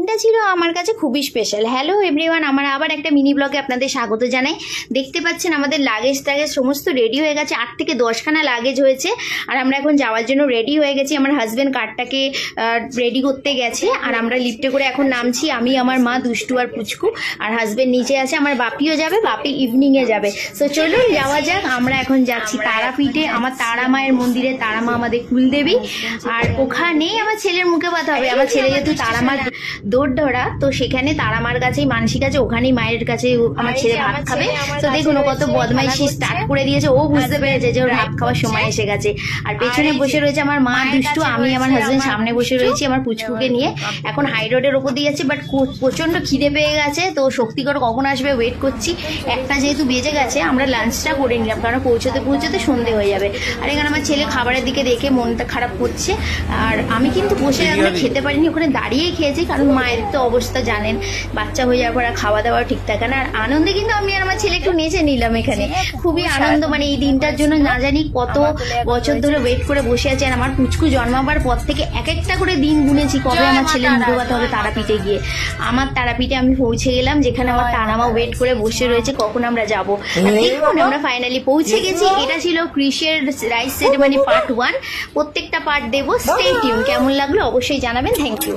দিনটা ছিল আমার কাছে খুবই স্পেশাল। হ্যালো এভরিওয়ান, আমার আবার একটা মিনি ব্লগে আপনাদের স্বাগত জানাই। দেখতে পাচ্ছেন আমাদের লাগেজ টাগেজ সমস্ত রেডি হয়ে গেছে, 8 থেকে 10খানা লাগেজ হয়েছে। আর আমরা এখন যাওয়ার জন্য রেডি হয়ে গেছি। আমার হাজব্যান্ড কারটাকে রেডি করতে গেছে, আর আমরা লিফটে করে এখন নামছি। আমি, আমার মা, দুষ্টু আর পুচকু, আর হাজব্যান্ড নিচে আছে। আমার বাপিও যাবে, বাপি ইভিনিংয়ে যাবে। তো চলুন যাওয়া যাক। আমরা এখন যাচ্ছি তারাপীঠে, আমার তারা মায়ের মন্দিরে। তারা মা আমাদের কুলদেবী, আর ওখানেই আমার ছেলের মুখে কথা হবে। আমার ছেলে যেহেতু তারা মার দৌড় ধরা, তো সেখানে তারা মার কাছেই মানসিক আছে, ওখানেই মায়ের কাছে আমার ছেলে ভাত খাবে। তো দেখুন ও কত বদমাইশি স্টার্ট করে দিয়েছে। ও বুঝতে পেরেছে যে ওর ভাত খাওয়ার সময় এসে গেছে। আর পেছনে বসে রয়েছে আমার মা দুষ্টু, আমি আমার হাজবেন্ড সামনে বসে রয়েছি আমার পুচকুকে নিয়ে। এখন হাই রোডের ওপর দিয়ে যাচ্ছি, বাট প্রচন্ড খিদে পেয়ে গেছে। তো শক্তিগর কখন আসবে ওয়েট করছি। একটা যেহেতু বেজে গেছে, আমরা লাঞ্চটা করে নিলাম, কারণ পৌঁছতে পৌঁছতে সন্ধে হয়ে যাবে। আর এখানে আমার ছেলে খাবারের দিকে দেখে মনটা খারাপ করছে। আর আমি কিন্তু বসে এখন খেতে পারিনি, ওখানে দাঁড়িয়েই খেয়েছি, কারণ মায়ের তো অবস্থা জানেন, বাচ্চা হয়ে যাওয়ার পর খাওয়া দাওয়া ঠিক থাকে না। আর আনন্দে কিন্তু আমি আর আমার ছেলে একটু নেচে নিলাম এখানে। খুবই আনন্দ, মানে এই দিনটার জন্য না জানি কত বছর ধরে ওয়েট করে বসে আছি। আর আমার পুচকু জন্মাবার পর থেকে এক একটা করে দিন গুনেছি কবে আমার ছেলের মুখে কথা হবে তারাপীঠে গিয়ে। আমার তারাপীঠে আমি পৌঁছে গেলাম, যেখানে আমার তারামা ওয়েট করে বসে রয়েছে কখন আমরা যাবো। দেখুন আমরা ফাইনালি পৌঁছে গেছি। এটা ছিল কৃষের রাইস সেরেমনি পার্ট 1। প্রত্যেকটা পার্ট দেবো, স্টে টিউন। কেমন লাগলো অবশ্যই জানাবেন। Thank you.